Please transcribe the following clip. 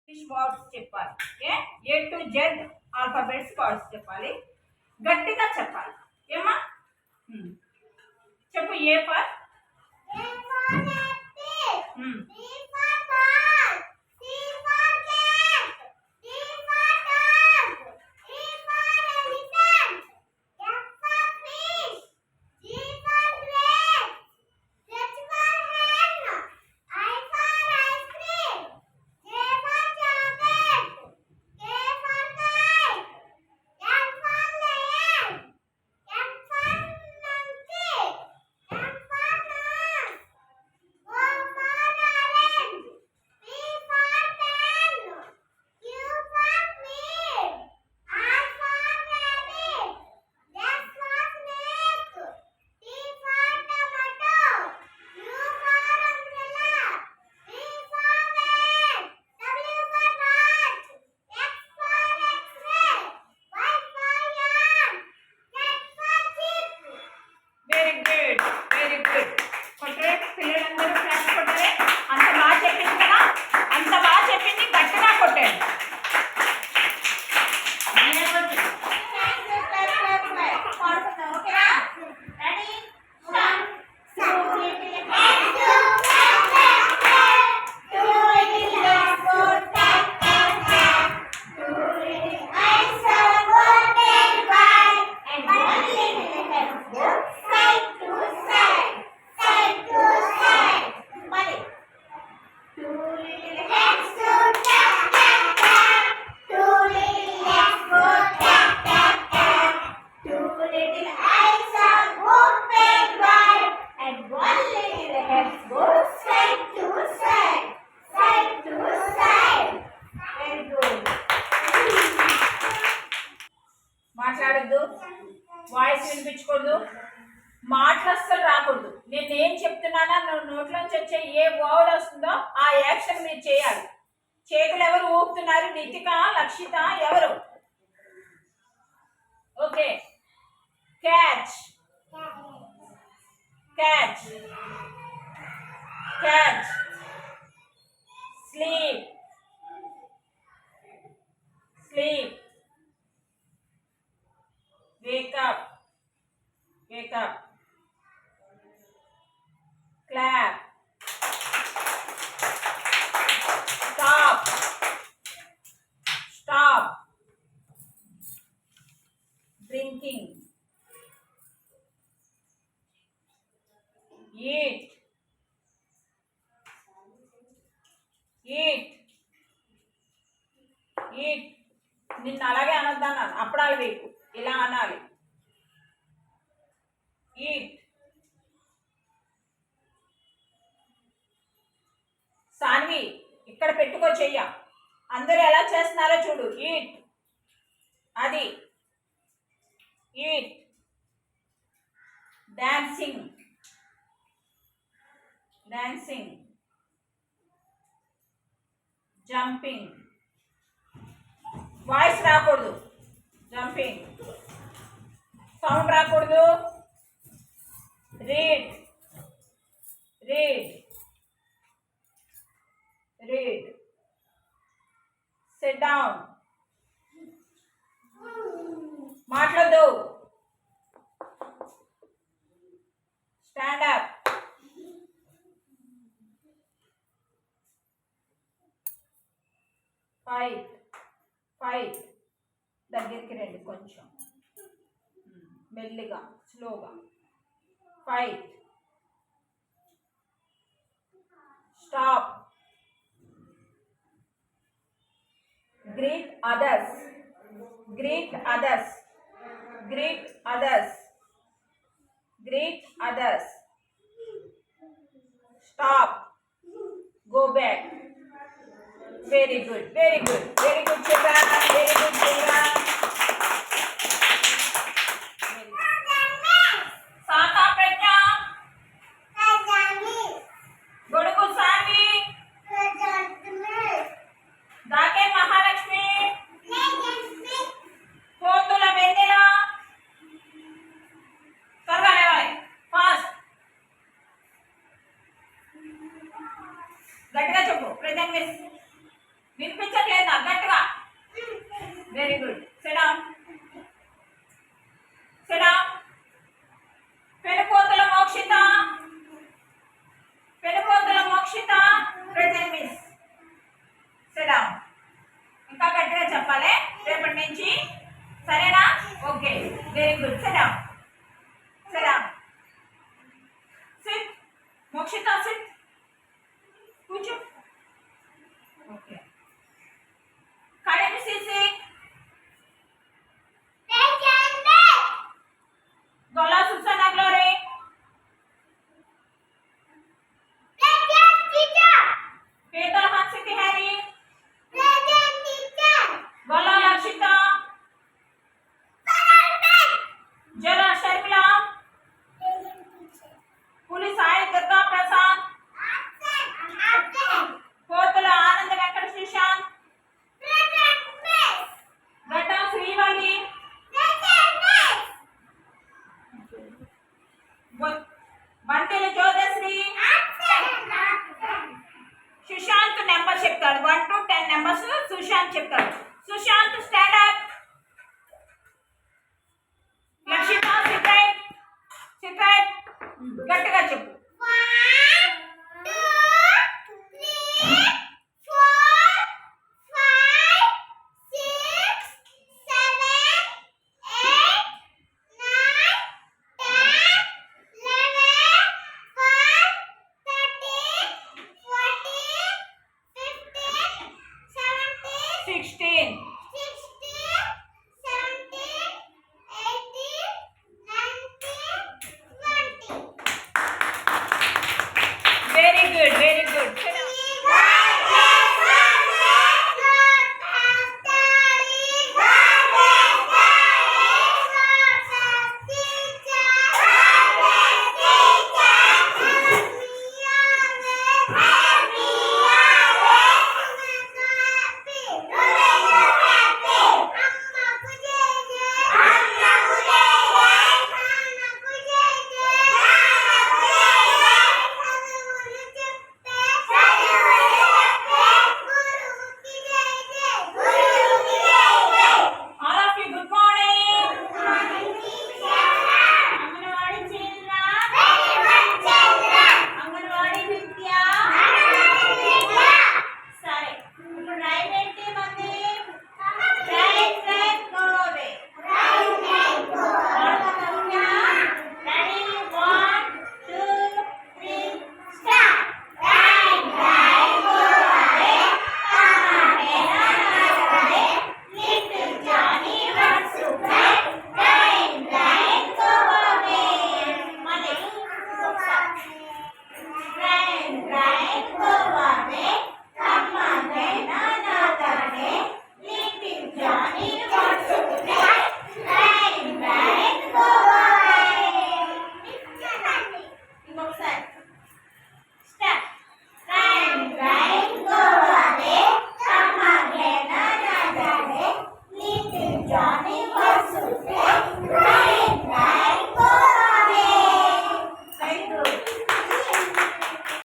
Words చెప్పాలి. A to Z alphabets words చెప్పాలి. గట్టిగా చెప్పాలి. ఏమా చెప్పు. ఏ ఫర్ మాట్లాడద్దు, వాయిస్ వినిపించకూడదు, మాటలు అస్సలు రాకూడదు. నేను ఏం చెప్తున్నానా నోట్లోంచి వచ్చే ఏ వర్డ్ వస్తుందో ఆ యాక్షన్ మీరు చేయాలి. చేతులు ఎవరు ఊపుతున్నారు? నితిక, లక్షిత ఎవరు? Okay. Catch, catch, catch. Sleep, sleep. Wake up, wake up. Clap, stop, stop. Drinking, eat, eat, eat. నిన్ను అలాగే అనొద్దన్నాను, అప్పుడాలు వేకు, ఇలా అనాలి. ఈట్. సాన్వి ఇక్కడ పెట్టుకో చెయ్య. అందరూ ఎలా చేస్తున్నారో చూడు. ఈట్, అది. Eat. Dancing, dancing. Jumping, voice రాకూడదు. జంపింగ్, సౌండ్ రాకూడదు. Read, read, read. Sit down, మాట్లాడదు. Stand up, fight, fight. దగ్గరికి రండి కొంచెం మెల్లిగా, స్లోగా. Fight. Stop. Greet others, greet others, greet others, greet others. Stop. Go back. Very good, very good, very good children, very good children. గట్టిగా చెప్పు. Present miss వినిపించట్లేదు నాకు గట్టిగా. Very good. Sit down. Sit down. Penukotala Mokshitha. Penukotala Mokshitha. Present miss. SIT down. ఇంకా గట్టిగా చెప్పాలి రేపటి నుంచి, సరేనా? Okay, very good. Sit down. Sit down. SIT. Mokshita SIT. కూర్చో. ఓకే. ఖాళీ సిసి. గోలా సుసానా గ్లోరీ. పేదల హన్సితి హ్యారీ. గోలా లక్షిత. జరా శర్మిలా. పులి సాయి దుర్గా ప్రసాద్. కోతుల ఆనంద వెంకట శ్రీశాంత్. గడ్డ శ్రీవల్లి. బంతిల జ్యోతిశ్రీ. సుశాంత్ నెంబర్ చెప్తాడు, 1 to 10 నెంబర్స్ సుశాంత్ చెప్తాడు. Sushanth stand up. Lakshitha sit right. Sit right. గట్టిగా చెప్పు.